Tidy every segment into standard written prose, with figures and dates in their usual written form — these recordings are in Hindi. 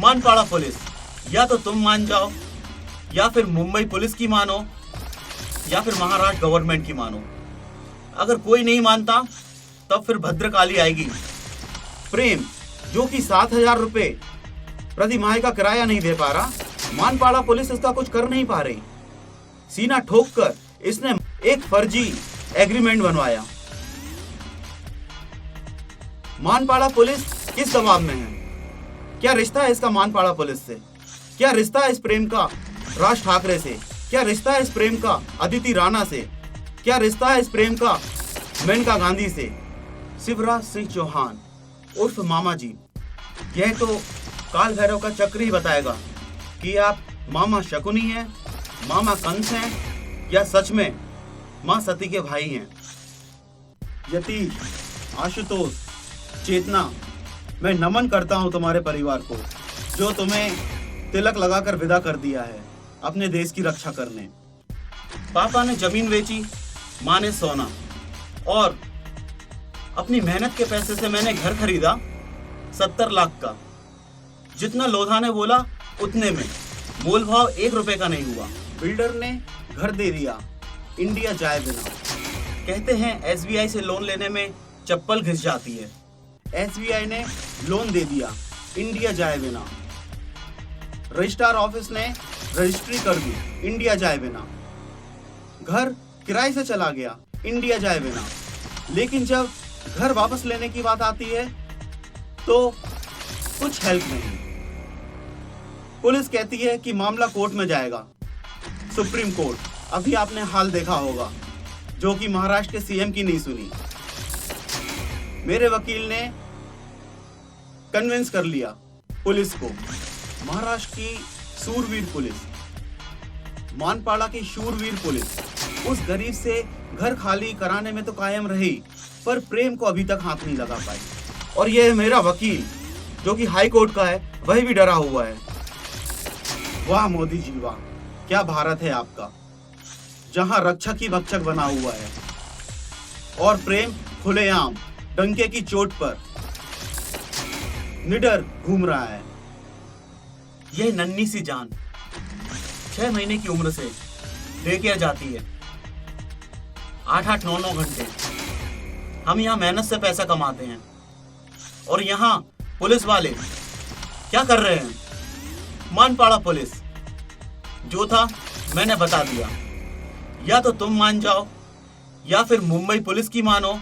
मानपाड़ा पुलिस या तो तुम मान जाओ, या फिर मुंबई पुलिस की मानो, या फिर महाराष्ट्र गवर्नमेंट की मानो। अगर कोई नहीं मानता तब फिर भद्रकाली आएगी। प्रेम जो कि 7,000 रुपए प्रति माह का किराया नहीं दे पा रहा, मानपाड़ा पुलिस इसका कुछ कर नहीं पा रही। सीना ठोक कर इसने एक फर्जी एग्रीमेंट बनवाया। मानपाड़ा पुलिस किस दबाव में है? क्या रिश्ता है इसका मानपाड़ा पुलिस से? क्या रिश्ता है इस प्रेम का राज ठाकरे से? क्या रिश्ता है इस प्रेम का अदिति राणा से? क्या रिश्ता है इस प्रेम का मेनका गांधी से? शिवराज सिंह चौहान उर्फ मामा जी, यह तो काल भैरव का चक्र ही बताएगा कि आप मामा शकुनी हैं, मामा कंस हैं, या सच में मां सती के भाई हैं। यतीश, आशुतोष, चेतना, मैं नमन करता हूं तुम्हारे परिवार को जो तुम्हें तिलक लगाकर विदा कर दिया है अपने देश की रक्षा करने। पापा ने जमीन बेची, माँ ने सोना, और अपनी मेहनत के पैसे से मैंने घर खरीदा 70 लाख का। जितना लोधा ने बोला उतने में, मोल भाव 1 रुपए का नहीं हुआ। बिल्डर ने घर दे दिया, इंडिया जाए बिना। कहते हैं SBI से लोन लेने में चप्पल घिस जाती है। SBI ने लोन दे दिया, इंडिया जाए बिना। रजिस्ट्रार ऑफिस ने रजिस्ट्री कर दी, इंडिया जाए बिना। घर किराए से चला गया, इंडिया जाए बिना। लेकिन जब घर वापस लेने की बात आती है तो कुछ हेल्प नहीं। पुलिस कहती है कि मामला कोर्ट में जाएगा, सुप्रीम कोर्ट। अभी आपने हाल देखा होगा, जो कि महाराष्ट्र के CM की नहीं सुनी। मेरे वकील ने कन्विंस कर लिया पुलिस को। महाराष्ट्र की शूरवीर पुलिस, मानपाड़ा की शूरवीर पुलिस उस गरीब से घर खाली कराने में तो कायम रही, पर प्रेम को अभी तक हाथ नहीं लगा पाई। और यह मेरा वकील जो कि हाई कोर्ट का है, वही भी डरा हुआ है। वाह मोदी जी वाह, क्या भारत है आपका, जहां रक्षक ही भक्षक बना हुआ है और प्रेम खुलेआम डंके की चोट पर निडर घूम रहा है। यह नन्ही सी जान 6 महीने की उम्र से लेकर जाती है 8-8, 9-9 घंटे। हम यहाँ मेहनत से पैसा कमाते हैं और यहाँ पुलिस वाले क्या कर रहे हैं? मानपाड़ा पुलिस जो था मैंने बता दिया। या तो तुम मान जाओ, या फिर मुंबई पुलिस की मानो,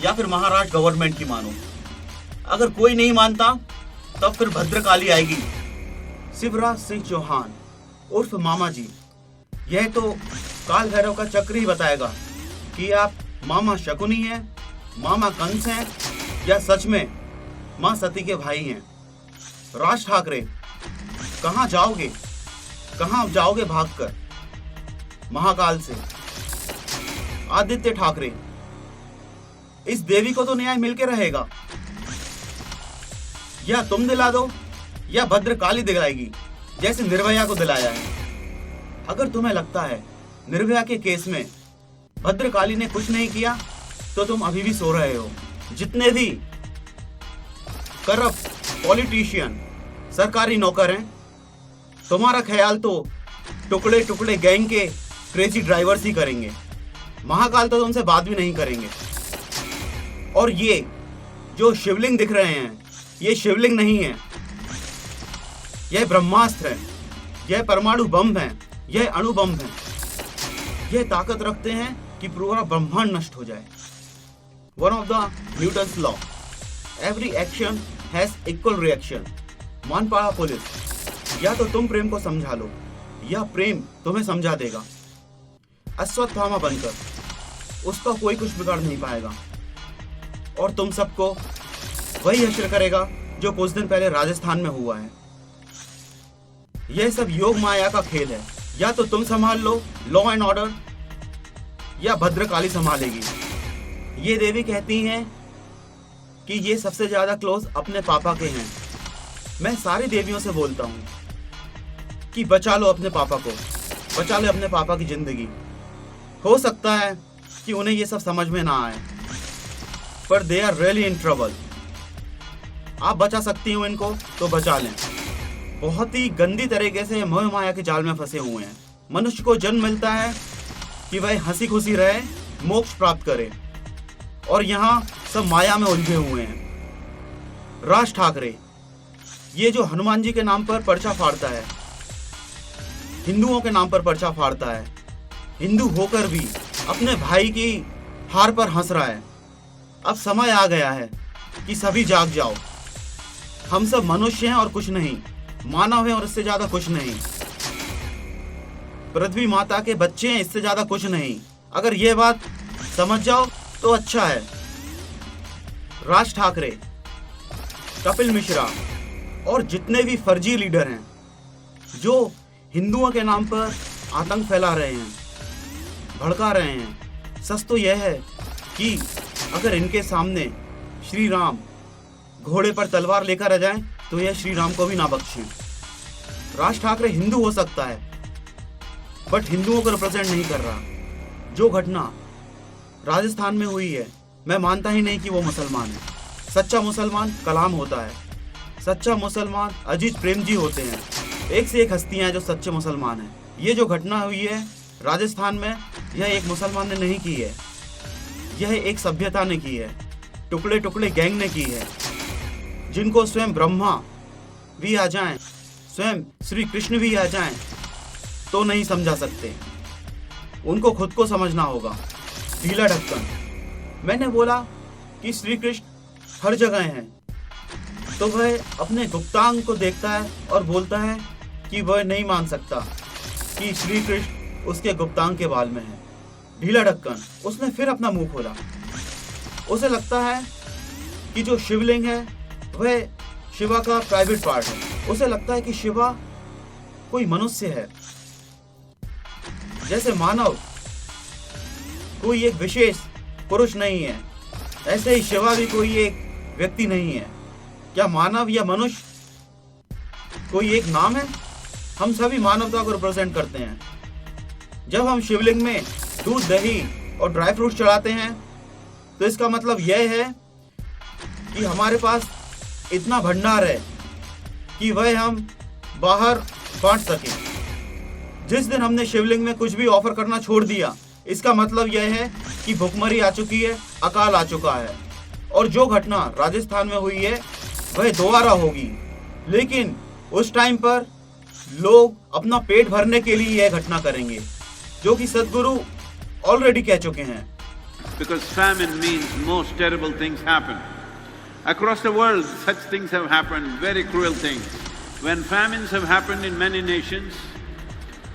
या फिर महाराष्ट्र गवर्नमेंट की मानो। अगर कोई नहीं मानता तब फिर भद्रकाली आएगी। शिवराज सिंह चौहान उर्फ मामा जी, यह तो काल भैरव का चक्र ही बताएगा कि आप मामा शकुनी हैं, मामा कंस हैं, या सच में मां सती के भाई हैं। राज ठाकरे, कहां जाओगे भागकर महाकाल से? आदित्य ठाकरे, इस देवी को तो न्याय मिलके रहेगा। या तुम दिला दो या भद्रकाली दिलाएगी, जैसे निर्भया को दिलाया है। अगर तुम्हें लगता है निर्भया के केस में भद्रकाली ने कुछ नहीं किया तो तुम अभी भी सो रहे हो। जितने भी करप्ट पॉलिटिशियन सरकारी नौकर हैं, तुम्हारा ख्याल तो टुकड़े टुकड़े गैंग के क्रेजी ड्राइवर्स ही करेंगे। महाकाल तो तुमसे बात भी नहीं करेंगे। और ये जो शिवलिंग दिख रहे हैं, ये शिवलिंग नहीं है, यह ब्रह्मास्त्र है, यह परमाणु बम है, यह अणु बम है। यह ताकत रखते हैं कि पूरा ब्रह्मांड नष्ट हो जाए। One of the Newton's law, every action has equal reaction. Manpada police, या तो तुम प्रेम को समझा लो या प्रेम तुम्हें समझा देगा। अश्वत्थामा बनकर उसका कोई कुछ बिगाड़ नहीं पाएगा और तुम सबको वही हश्र करेगा जो कुछ दिन पहले राजस्थान में हुआ है। यह सब योग माया का खेल है। या तो तुम संभाल लो लॉ एंड ऑर्डर, या भद्रकाली संभालेगी। ये देवी कहती हैं कि ये सबसे ज्यादा क्लोज अपने पापा के हैं। मैं सारी देवियों से बोलता हूँ कि बचा लो अपने पापा को, बचा लो अपने पापा की जिंदगी। हो सकता है कि उन्हें ये सब समझ में ना आए, पर they are really in trouble. आप बचा सकती हो इनको तो बचा लें। बहुत ही गंदी तरीके से मोह माया के जाल में फंसे हुए हैं। मनुष्य को जन्म मिलता है कि वह हंसी खुशी रहे, मोक्ष प्राप्त करे, और यहाँ सब माया में उलझे हुए हैं। राज ठाकरे ये जो हनुमान जी के नाम पर पर्चा फाड़ता है, हिंदुओं के नाम पर पर्चा फाड़ता है, हिंदू होकर भी अपने भाई की हार पर हंस रहा है। अब समय आ गया है कि सभी जाग जाओ। हम सब मनुष्य हैं और कुछ नहीं, मानव हैं और इससे ज्यादा कुछ नहीं, पृथ्वी माता के बच्चे हैं, इससे ज्यादा कुछ नहीं। अगर ये बात समझ जाओ तो अच्छा है। राज ठाकरे, कपिल मिश्रा और जितने भी फर्जी लीडर हैं जो हिंदुओं के नाम पर आतंक फैला रहे हैं, भड़का रहे हैं, सच तो यह है कि अगर इनके सामने श्री राम घोड़े पर तलवार लेकर आ जाएं तो यह श्री राम को भी ना बख्शें। राज ठाकरे हिंदू हो सकता है बट हिंदुओं को रिप्रेजेंट नहीं कर रहा। जो घटना राजस्थान में हुई है, मैं मानता ही नहीं कि वो मुसलमान है। सच्चा मुसलमान कलाम होता है, सच्चा मुसलमान अजीज प्रेम जी होते हैं। एक से एक हस्तियां हैं जो सच्चे मुसलमान हैं। ये जो घटना हुई है राजस्थान में, यह एक मुसलमान ने नहीं की है, यह एक सभ्यता ने की है, टुकड़े टुकड़े गैंग ने की है, जिनको स्वयं ब्रह्मा भी आ जाएं, स्वयं श्री कृष्ण भी आ जाएं तो नहीं समझा सकते। उनको खुद को समझना होगा। ढीला ढक्कन, मैंने बोला कि श्री कृष्ण हर जगह हैं, तो वह अपने गुप्तांग को देखता है और बोलता है कि वह नहीं मान सकता कि श्री कृष्ण उसके गुप्तांग के बाल में है। ढीला ढक्कन, उसने फिर अपना मुंह खोला। उसे लगता है कि जो शिवलिंग है वह शिवा का प्राइवेट पार्ट है। उसे लगता है कि शिवा कोई मनुष्य है, जैसे मानव कोई एक विशेष पुरुष नहीं है, ऐसे ही शिवा भी कोई एक व्यक्ति नहीं है। क्या मानव या मनुष्य कोई एक नाम है? हम सभी मानवता को रिप्रेजेंट करते हैं। जब हम शिवलिंग में दूध, दही और ड्राई फ्रूट चढ़ाते हैं तो इसका मतलब यह है कि हमारे पास इतना भंडार है कि वह हम बाहर बांट सकें। जिस दिन हमने शिवलिंग में कुछ भी ऑफर करना छोड़ दिया, इसका मतलब यह है कि भुखमरी आ चुकी है, अकाल आ चुका है। और जो घटना राजस्थान में हुई है वह दोबारा होगी, लेकिन उस टाइम पर लोग अपना पेट भरने के लिए यह घटना करेंगे, जो कि सदगुरु ऑलरेडी कह चुके हैं। Because famine means most terrible things happen. Across the world, such things have happened, very cruel things. When famines have happened in many nations,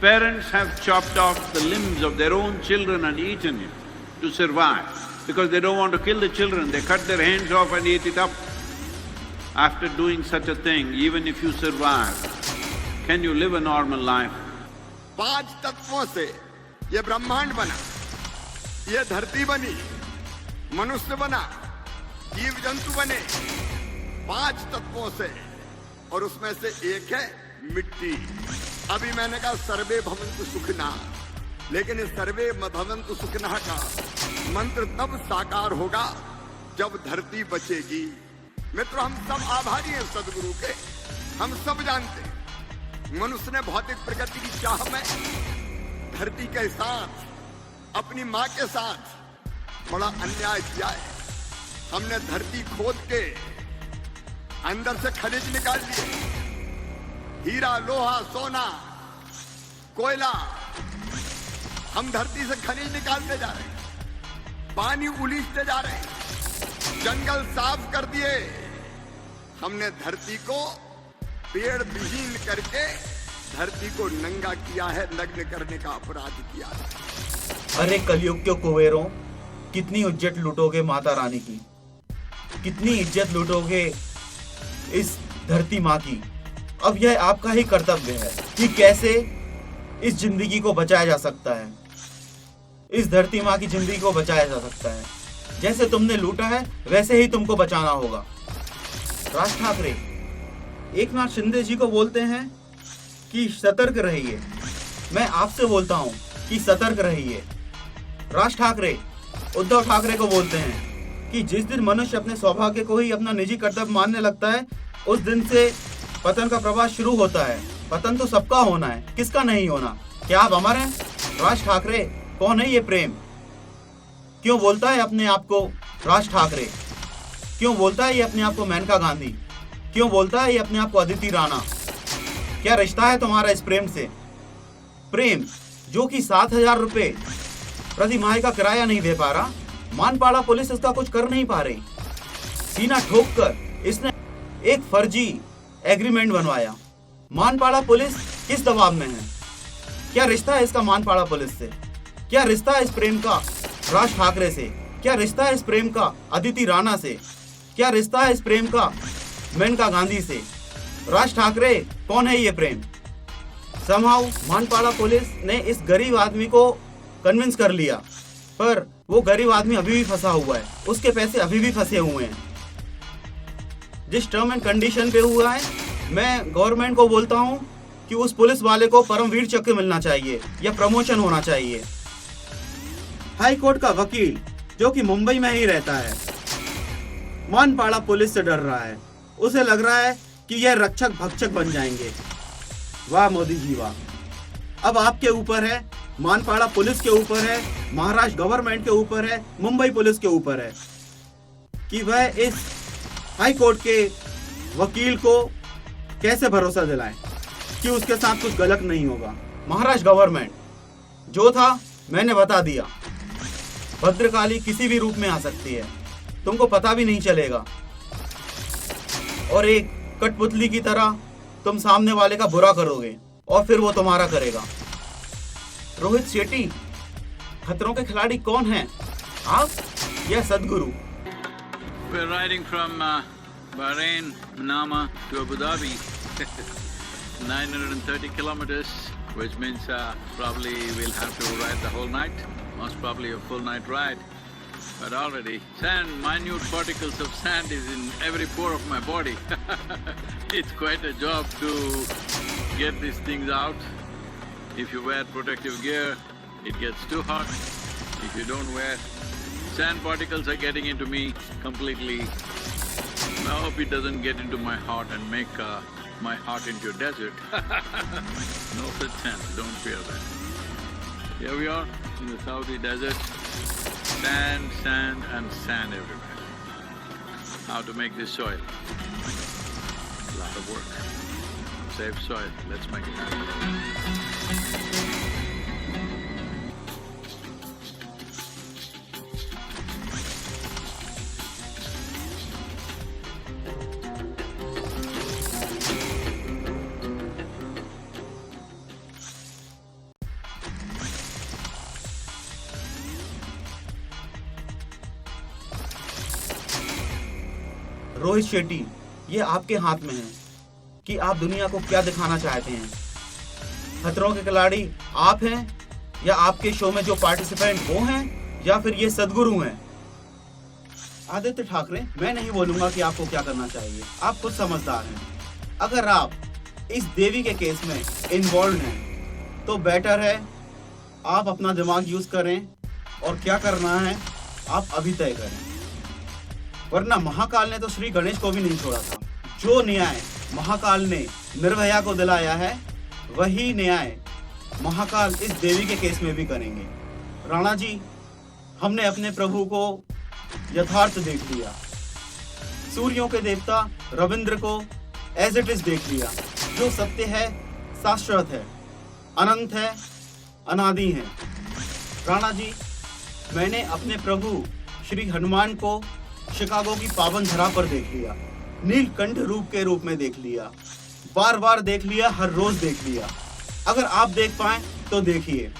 parents have chopped off the limbs of their own children and eaten it to survive. Because they don't want to kill the children, they cut their hands off and eat it up. After doing such a thing, even if you survive, can you live a normal life? 5 तत्वों से ये ब्रह्मांड बना, ये धरती बनी, मनुष्य बना, जीव जंतु बने, 5 तत्वों से, और उसमें से एक है मिट्टी। अभी मैंने कहा सर्वे भवन्तु सुखिनः, लेकिन इस सर्वे भवन्तु सुखिनः का मंत्र तब साकार होगा जब धरती बचेगी। मित्रों, हम सब आभारी हैं सदगुरु के। हम सब जानते हैं मनुष्य ने भौतिक प्रकृति की चाह में धरती के साथ, अपनी माँ के साथ बड़ा अन्याय किया है। हमने धरती खोद के अंदर से खनिज निकाल लिए, हीरा, लोहा, सोना, कोयला, हम धरती से खनिज निकालते जा रहे हैं, पानी उलीचते जा रहे हैं, जंगल साफ कर दिए। हमने धरती को पेड़ विहीन करके धरती को नंगा किया है, नग्न करने का अपराध किया है। अरे कलयुग के कुबेरों, कितनी इज्जत लूटोगे माता रानी की, कितनी इज्जत लूटोगे इस धरती माँ की। अब यह आपका ही कर्तव्य है कि कैसे इस जिंदगी को बचाया जा सकता है, इस धरती माँ की जिंदगी को बचाया जा सकता है। जैसे तुमने लूटा है वैसे ही तुमको बचाना होगा। राज ठाकरे एकनाथ शिंदे जी को बोलते हैं कि सतर्क रहिए। मैं आपसे बोलता हूं कि सतर्क रहिए। राज ठाकरे उद्धव ठाकरे को बोलते हैं कि जिस दिन मनुष्य अपने सौभाग्य को ही अपना निजी कर्तव्य मानने लगता है, उस दिन से पतन का प्रवास शुरू होता है। पतन तो सबका होना है, किसका नहीं होना। क्या आप अमर हैं? राज ठाकरे कौन है ये प्रेम? क्यों बोलता है अपने आप को राज ठाकरे? क्यों बोलता है ये अपने आप को मेनका गांधी? क्यों बोलता है ये अपने आप को अदिति राणा? क्या रिश्ता है तुम्हारा इस प्रेम से? प्रेम जो कि 7,000 रुपये प्रति माह का किराया नहीं दे पा रहा, मानपाड़ा पुलिस इसका कुछ कर नहीं पा रही। सीना ठोक कर इसने एक फर्जी एग्रीमेंट बनवाया। मानपाड़ा पुलिस किस दबाव में है? क्या रिश्ता है इसका मानपाड़ा पुलिस से? क्या रिश्ता है इस प्रेम का राज ठाकरे से? क्या रिश्ता है इस प्रेम का अदिति राणा से? क्या रिश्ता है इस प्रेम का मेनका गांधी से? राज ठाकरे कौन है ये प्रेम? समहाउ मानपाड़ा पुलिस ने इस गरीब आदमी को कन्विंस कर लिया, पर वो गरीब आदमी अभी भी फंसा हुआ है, उसके पैसे अभी भी फंसे हुए हैं। जिस टर्म एंड कंडीशन पे हुआ है, मैं गवर्नमेंट को बोलता हूँ कि उस पुलिस वाले को परमवीर चक्र मिलना चाहिए या प्रमोशन होना चाहिए। हाई कोर्ट का वकील जो कि मुंबई में ही रहता है, मानपाड़ा पुलिस से डर रहा है। उसे लग रहा है कि यह रक्षक भक्षक बन जाएंगे। वाह मोदी जी वाह। अब आपके ऊपर है, मानपाड़ा पुलिस के ऊपर है, महाराष्ट्र गवर्नमेंट के ऊपर है, मुंबई पुलिस के ऊपर है कि वह इस हाई कोर्ट के वकील को कैसे भरोसा दिलाएं कि उसके साथ कुछ गलत नहीं होगा। महाराष्ट्र गवर्नमेंट जो था मैंने बता दिया, भद्रकाली किसी भी रूप में आ सकती है, तुमको पता भी नहीं चलेगा, और एक कठपुतली की तरह तुम सामने वाले का बुरा करोगे और फिर वो तुम्हारा करेगा। रोहित शेट्टी, खतरों के खिलाड़ी कौन है, आप या सदगुरु? We're riding from Bahrain, Manama to Abu Dhabi, 930 kilometers, which means probably we'll have to ride the whole night, most probably a full night ride. But already sand, minute particles of sand is in every pore of my body. It's quite a job to get these things out. If you wear protective gear, it gets too hot. If you don't wear, sand particles are getting into me completely. I hope it doesn't get into my heart and make my heart into a desert. No such chance, don't fear that. Here we are in the Saudi desert. Sand, sand and sand everywhere. How to make this soil? A lot of work. Save soil, let's make it happen. Rohit Shetty, ये आपके हाथ में है कि आप दुनिया को क्या दिखाना चाहते हैं। खतरों के खिलाड़ी आप हैं या आपके शो में जो पार्टिसिपेंट वो हैं या फिर ये सदगुरु हैं। आदित्य ठाकरे, मैं नहीं बोलूंगा कि आपको क्या करना चाहिए, आप खुद समझदार हैं। अगर आप इस देवी के केस में इन्वॉल्व हैं तो बेटर है आप अपना दिमाग यूज करें और क्या करना है आप अभी तय करें, वरना महाकाल ने तो श्री गणेश को भी नहीं छोड़ा था। जो न्याय महाकाल ने निर्भया को दिलाया है वही न्याय महाकाल इस देवी के केस में भी करेंगे। राणा जी, हमने अपने प्रभु को यथार्थ देख लिया, सूर्यों के देवता रविंद्र को एज इट इज देख लिया। जो सत्य है शाश्वत है, अनंत है, अनादि है। राणा जी, मैंने अपने प्रभु श्री हनुमान को शिकागो की पावन धरा पर देख लिया, नीलकंठ रूप के रूप में देख लिया, बार बार देख लिया, हर रोज देख लिया। अगर आप देख पाए तो देखिए,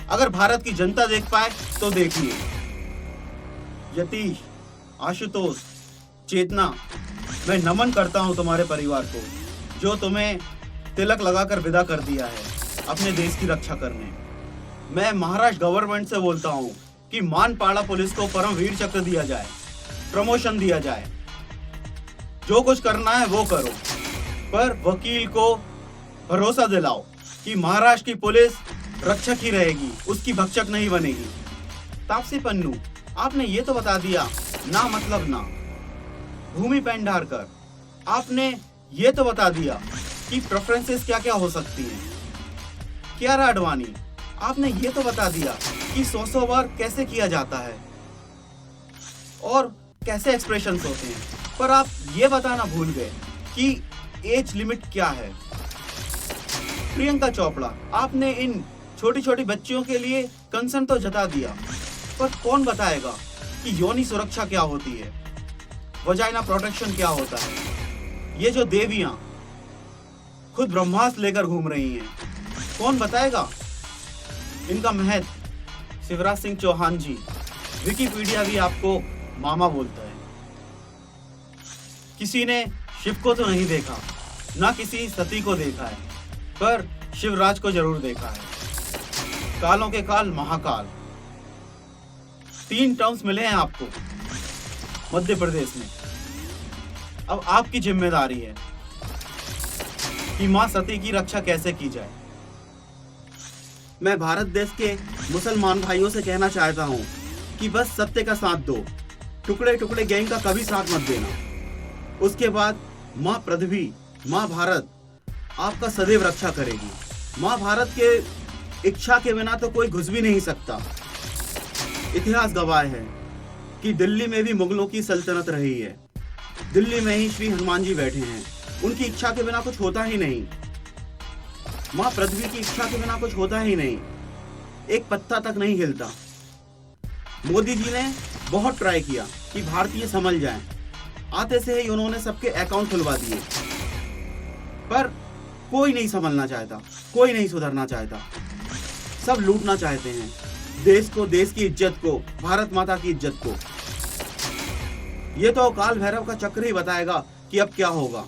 अगर भारत की जनता देख पाए तो देखिए। यतीश, आशुतोष, चेतना, मैं नमन करता हूं तुम्हारे परिवार को जो तुम्हें तिलक लगाकर विदा कर दिया है अपने देश की रक्षा करने। मैं महाराष्ट्र गवर्नमेंट से बोलता हूं कि मानपाड़ा पुलिस को परमवीर चक्र दिया जाए, प्रमोशन दिया जाए, जो कुछ करना है वो करो, पर वकील को भरोसा दिलाओ कि महाराष्ट्र की पुलिस रक्षक ही रहेगी, उसकी भक्षक नहीं बनेगी। तापसी पन्नू, आपने ये तो बता दिया ना मतलब ना। भूमि पेंढारकर, आपने ये तो बता दिया कि प्रेफरेंसेस क्या क्या हो सकती हैं। कियारा आडवाणी, आपने ये तो बता दिया कि 100 बार कैसे किया जाता है और कैसे एक्सप्रेशंस होते हैं, पर आप ये बताना भूल गए कि एज लिमिट क्या है। प्रियंका चोपड़ा, आपने इन छोटी छोटी बच्चियों के लिए कंसर्न तो जता दिया, पर कौन बताएगा कि योनि सुरक्षा क्या होती है, वजाइना प्रोटेक्शन क्या होता है। ये जो देवियां खुद ब्रह्मास्त्र लेकर घूम रही हैं, कौन बताएगा इनका महत्व। शिवराज सिंह चौहान जी, विकिपीडिया भी आपको मामा बोलता है। किसी ने शिव को तो नहीं देखा, ना किसी सती को देखा है, पर शिवराज को जरूर देखा है। कालों के काल महाकाल, 3 टर्म्स मिले हैं आपको मध्य प्रदेश में। अब आपकी जिम्मेदारी है कि मां सती की रक्षा कैसे की जाए। मैं भारत देश के मुसलमान भाइयों से कहना चाहता हूं कि बस सत्य का साथ दो, टुकड़े टुकड़े गैंग का कभी साथ मत देना। उसके बाद मां पृथ्वी, मां भारत आपका सदैव रक्षा करेगी। मां भारत के इच्छा के बिना तो कोई घुस भी नहीं सकता। इतिहास गवाह है कि दिल्ली में भी मुगलों की सल्तनत रही है। दिल्ली में ही श्री हनुमान जी बैठे हैं, उनकी इच्छा के बिना कुछ होता ही नहीं। मां पृथ्वी की इच्छा के बिना कुछ होता ही नहीं, एक पत्ता तक नहीं हिलता। मोदी जी ने बहुत ट्राई किया कि भारतीय समझ जाएं। आते से ही उन्होंने सबके अकाउंट खुलवा दिए, पर कोई नहीं समझना चाहता, कोई नहीं सुधरना चाहता। सब लूटना चाहते हैं देश को, देश की इज्जत को, भारत माता की इज्जत को। ये तो काल भैरव का चक्र ही बताएगा कि अब क्या होगा।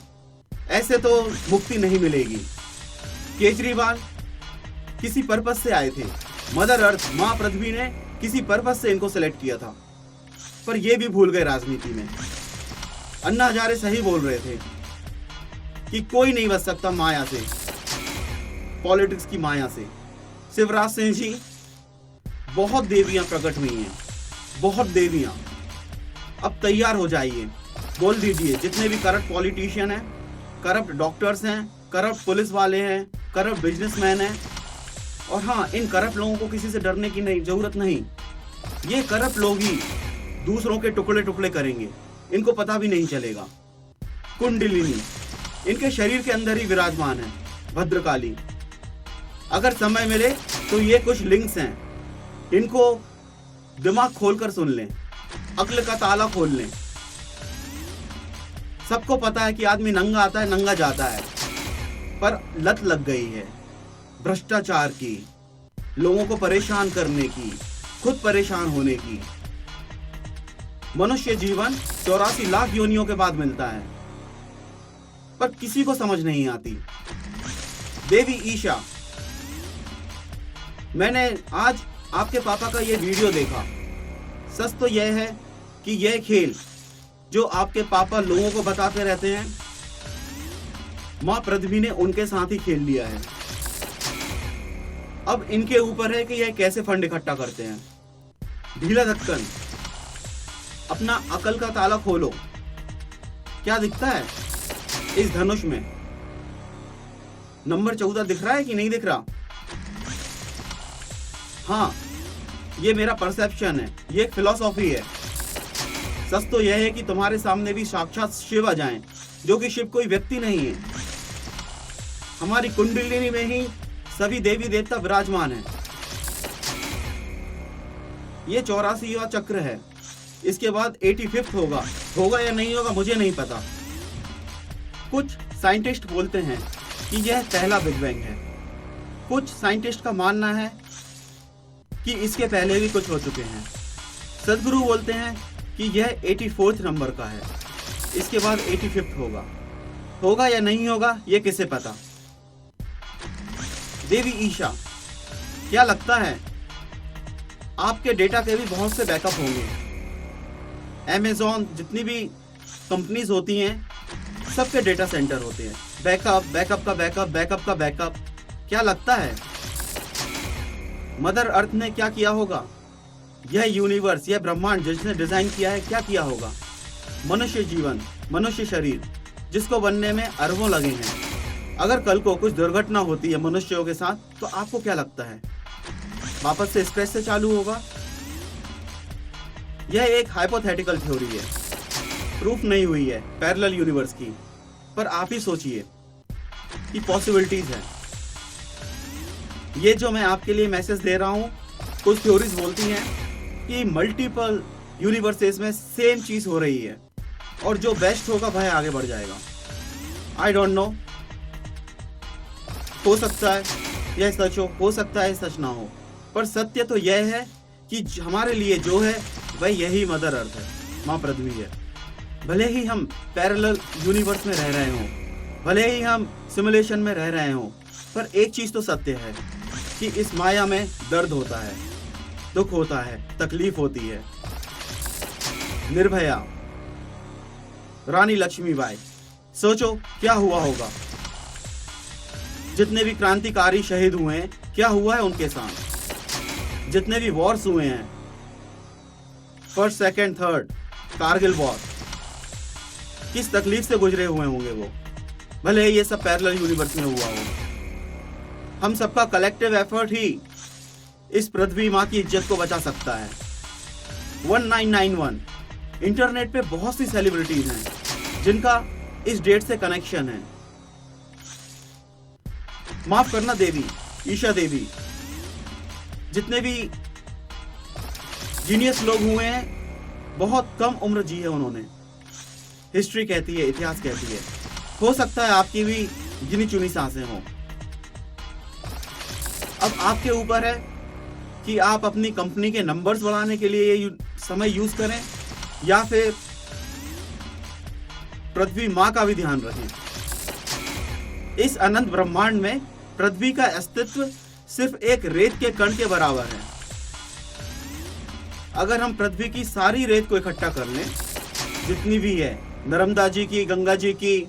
ऐसे तो मुक्ति नहीं मिलेगी। केजरीवाल किसी पर्पस से आए थे, मदर अर्थ मां पृथ्वी ने किसी पर्पस से इनको सेलेक्ट किया था, पर ये भी भूल गए राजनीति में। अन्ना हजारे सही बोल रहे थे कि कोई नहीं बच सकता माया से, पॉलिटिक्स की माया से। शिवराज सिंह जी, बहुत देवियां प्रकट हुई हैं, बहुत देवियां। अब तैयार हो जाइए, बोल दीजिए जितने भी करप्ट पॉलिटिशियन हैं, करप्ट डॉक्टर्स हैं, करप्ट पुलिस वाले हैं, करप्ट बिजनेसमैन हैं। और हाँ, इन करप्ट लोगों को किसी से डरने की नहीं जरूरत नहीं। ये करप्ट लोग ही दूसरों के टुकड़े टुकड़े करेंगे, इनको पता भी नहीं चलेगा। कुंडलिनी इनके शरीर के अंदर ही विराजमान है, भद्रकाली। अगर समय मिले तो ये कुछ लिंक्स हैं, इनको दिमाग खोलकर सुन लें, अक्ल का ताला खोल लें। सबको पता है कि आदमी नंगा आता है, नंगा जाता है, पर लत लग गई है भ्रष्टाचार की, लोगों को परेशान करने की, खुद परेशान होने की। मनुष्य जीवन 84 लाख योनियों के बाद मिलता है, पर किसी को समझ नहीं आती। देवी ईशा, मैंने आज आपके पापा का ये वीडियो देखा। सच तो यह है कि यह खेल जो आपके पापा लोगों को बताते रहते हैं, मां पृथ्वी ने उनके साथ ही खेल लिया है। अब इनके ऊपर है कि यह कैसे फंड इकट्ठा करते हैं। ढीला ढक्कन, अपना अकल का ताला खोलो। क्या दिखता है इस धनुष में? नंबर 14 दिख रहा है कि नहीं दिख रहा? हाँ, ये मेरा परसेप्शन है, ये एक फिलॉसॉफी है। सच तो यह है कि तुम्हारे सामने भी साक्षात शिव आ जाएं, जो कि शिव कोई व्यक्ति नहीं है। हमारी कुंडलिनी में ही सभी देवी देवता विराजमान हैं। ये 84वां चक्र है, इसके बाद 85th होगा या नहीं होगा मुझे नहीं पता। कुछ साइंटिस्ट बोलते हैं कि यह पहला बिग बैंग है। कुछ साइंटिस्ट का मानना है कि इसके पहले भी कुछ हो चुके हैं। सदगुरु बोलते हैं कि यह 84th नंबर का है, इसके बाद 85th होगा या नहीं होगा ये किसे पता। देवी ईशा, क्या लगता है आपके डेटा के भी बहुत से बैकअप होंगे। Amazon, जितनी भी कंपनीज होती हैं, सबके डेटा सेंटर होते हैं। बैकअप का बैकअप। क्या लगता है मदर अर्थ ने क्या किया होगा? यह यूनिवर्स, यह ब्रह्मांड जिसने डिजाइन किया है, क्या किया होगा? मनुष्य जीवन, मनुष्य शरीर जिसको बनने में अरबों लगे हैं। अगर कल को कुछ दुर्घटना होती है मनुष्यों के साथ तो आपको क्या लगता है, वापस से स्क्रैच से चालू होगा? यह एक हाइपोथेटिकल थ्योरी है, प्रूफ नहीं हुई है पैरेलल यूनिवर्स की, पर आप ही सोचिए कि पॉसिबिलिटीज हैं। ये जो मैं आपके लिए मैसेज दे रहा हूँ, कुछ थ्योरीज बोलती हैं कि मल्टीपल यूनिवर्सेस में सेम चीज हो रही है और जो बेस्ट होगा वह आगे बढ़ जाएगा। आई डोंट नो, हो सकता है यह सच हो सकता है सच ना हो, पर सत्य तो यह है कि हमारे लिए जो है वह यही मदर अर्थ है, माँ पृथ्वी है। भले ही हम पैरेलल यूनिवर्स में रह रहे हों, भले ही हम सिमुलेशन में रह रहे हों, पर एक चीज तो सत्य है कि इस माया में दर्द होता है, दुख होता है, तकलीफ होती है। निर्भया, रानी लक्ष्मीबाई, सोचो क्या हुआ होगा। जितने भी क्रांतिकारी शहीद हुए हैं, क्या हुआ है उनके साथ। जितने भी वॉर्स हुए हैं, first, second, third, Kargil war, किस तकलीफ से गुजरे हुए होंगे वो, भले ये सब पैरेलल यूनिवर्स में हुआ हो। हम सबका कलेक्टिव एफर्ट ही इस पृथ्वी माँ की इज्जत को बचा सकता है। 1991 इंटरनेट पे बहुत सी सेलिब्रिटीज हैं जिनका इस डेट से कनेक्शन है। माफ करना देवी, ईशा देवी, जितने भी जीनियस लोग हुए हैं, बहुत कम उम्र जी है उन्होंने। हिस्ट्री कहती है, इतिहास कहती है। हो सकता है आपकी भी गिनी चुनी सांसें हों। अब आपके ऊपर है कि आप अपनी कंपनी के नंबर्स बढ़ाने के लिए ये समय यूज करें या फिर पृथ्वी माँ का भी ध्यान रखें। इस अनंत ब्रह्मांड में पृथ्वी का अस्तित्व सिर्फ एक रेत के कण के बराबर है। अगर हम पृथ्वी की सारी रेत को इकट्ठा कर लें, जितनी भी है, नर्मदा जी की, गंगा जी की,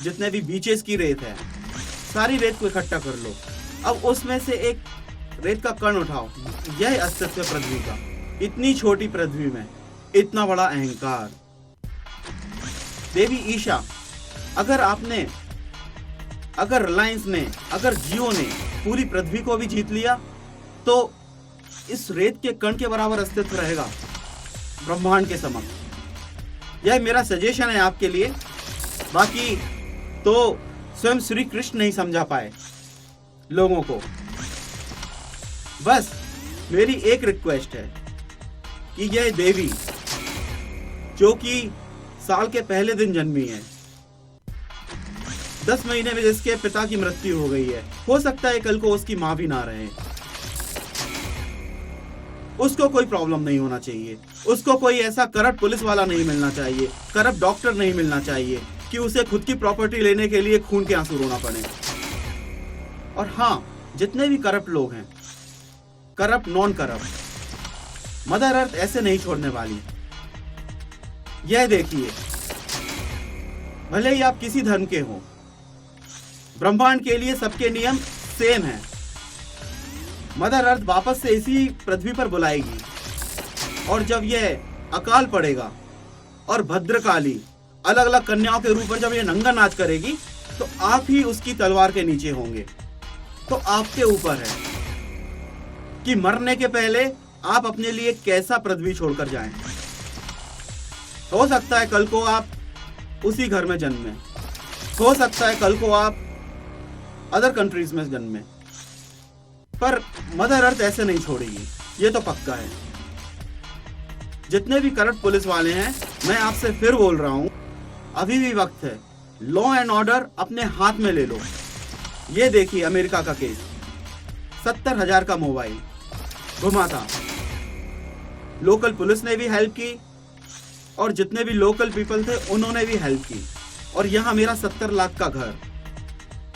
जितने भी बीचेस की रेत है, सारी रेत को इकट्ठा कर लो। अब उसमें से एक रेत का कण उठाओ, यह अस्तित्व है पृथ्वी का। इतनी छोटी पृथ्वी में इतना बड़ा अहंकार। देवी ईशा, अगर रिलायंस ने, अगर जियो ने पूरी पृथ्वी को भी जीत लिया तो इस रेत के कण के बराबर अस्तित्व रहेगा ब्रह्मांड के समक्ष। यह मेरा सजेशन है आपके लिए। बाकी तो स्वयं श्री कृष्ण नहीं समझा पाए लोगों को। बस मेरी एक रिक्वेस्ट है कि यह देवी जो कि साल के पहले दिन जन्मी है, 10 महीने में जिसके पिता की मृत्यु हो गई है, हो सकता है कल को उसकी मां भी ना रहे, उसको कोई प्रॉब्लम नहीं होना चाहिए। उसको कोई ऐसा करप्ट पुलिस वाला नहीं मिलना चाहिए, करप्ट डॉक्टर नहीं मिलना चाहिए कि उसे खुद की प्रॉपर्टी लेने के लिए खून के आंसू रोना पड़े। और हाँ, जितने भी करप्ट लोग हैं, corrupt, non corrupt, mother earth ऐसे नहीं छोड़ने वाली। यह देखिए, भले ही आप किसी धर्म के हो, ब्रह्मांड के लिए सबके नियम सेम हैं। मदर अर्थ वापस से इसी पृथ्वी पर बुलाएगी और जब यह अकाल पड़ेगा और भद्रकाली अलग अलग कन्याओं के रूप में जब यह नंगा नाच करेगी तो आप ही उसकी तलवार के नीचे होंगे। तो आपके ऊपर है कि मरने के पहले आप अपने लिए कैसा पृथ्वी छोड़कर जाएं। हो सकता है कल को आप उसी घर में जन्मे, हो सकता है कल को आप अदर कंट्रीज में जन्मे, पर मदर अर्थ ऐसे नहीं छोड़ेगी, ये तो पक्का है। जितने भी करप्ट पुलिस वाले हैं, मैं आपसे फिर बोल रहा हूं, अभी भी वक्त है, लॉ एंड ऑर्डर अपने हाथ में ले लो। ये देखिए अमेरिका का केस, 70,000 का मोबाइल घुमा था। लोकल पुलिस ने भी हेल्प की और जितने भी लोकल पीपल थे उन्होंने भी हेल्प की। और यहाँ मेरा 70 लाख का घर,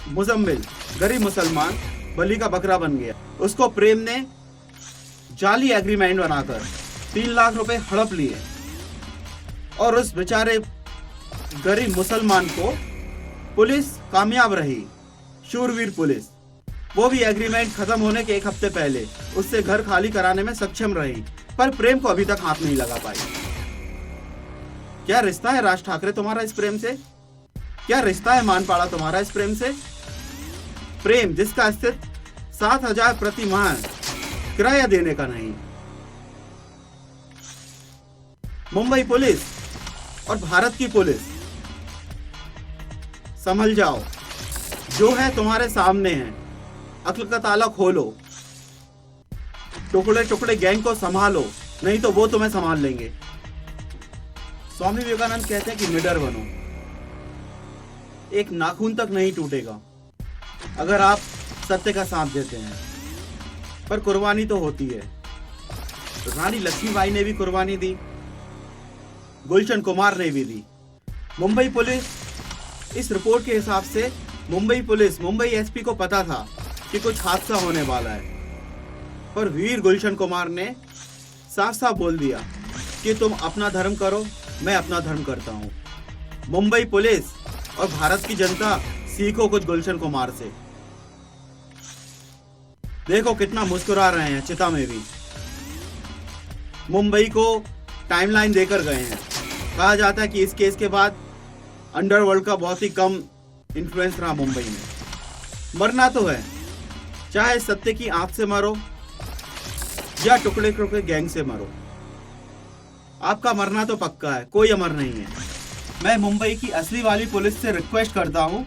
मुजम्मिल गरीब मुसलमान बलि का बकरा बन गया। उसको प्रेम ने जाली एग्रीमेंट बनाकर 3 लाख रुपए हड़प लिए और उस बेचारे गरीब मुसलमान को पुलिस कामयाब रही, शूरवीर पुलिस। वो भी एग्रीमेंट खत्म होने के 1 हफ्ते पहले उससे घर खाली कराने में सक्षम रही, पर प्रेम को अभी तक हाथ नहीं लगा पाई। क्या रिश्ता है राज ठाकरे तुम्हारा इस प्रेम से? क्या रिश्ता है मानपाड़ा तुम्हारा इस प्रेम से? प्रेम जिसका अस्तित्व 7,000 प्रति माह किराया देने का नहीं। मुंबई पुलिस और भारत की पुलिस, संभल जाओ, जो है तुम्हारे सामने है, अक्ल का ताला खोलो, टुकड़े टुकड़े गैंग को संभालो, नहीं तो वो तुम्हें संभाल लेंगे। स्वामी विवेकानंद कहते हैं कि निडर बनो, एक नाखून तक नहीं टूटेगा अगर आप सत्य का साथ देते हैं, पर कुर्बानी तो होती है। रानी लक्ष्मीबाई ने भी कुर्बानी दी, गुलशन कुमार ने भी दी। मुंबई पुलिस, इस रिपोर्ट के हिसाब से मुंबई पुलिस, मुंबई एसपी को पता था कि कुछ हादसा होने वाला है, पर वीर गुलशन कुमार ने साफ साफ बोल दिया कि तुम अपना धर्म करो, मैं अपना धर्म करता हूं। मुंबई पुलिस और भारत की जनता, सीखो कुछ गुलशन कुमार से। देखो कितना मुस्कुरा रहे हैं चिता में भी। मुंबई को टाइमलाइन देकर गए हैं। कहा जाता है कि इस केस के बाद अंडरवर्ल्ड का बहुत ही कम इन्फ्लुएंस रहा मुंबई में। मरना तो है, चाहे सत्य की आंख से मरो या टुकड़े टुकड़े गैंग से मरो, आपका मरना तो पक्का है, कोई अमर नहीं है। मैं मुंबई की असली वाली पुलिस से रिक्वेस्ट करता हूं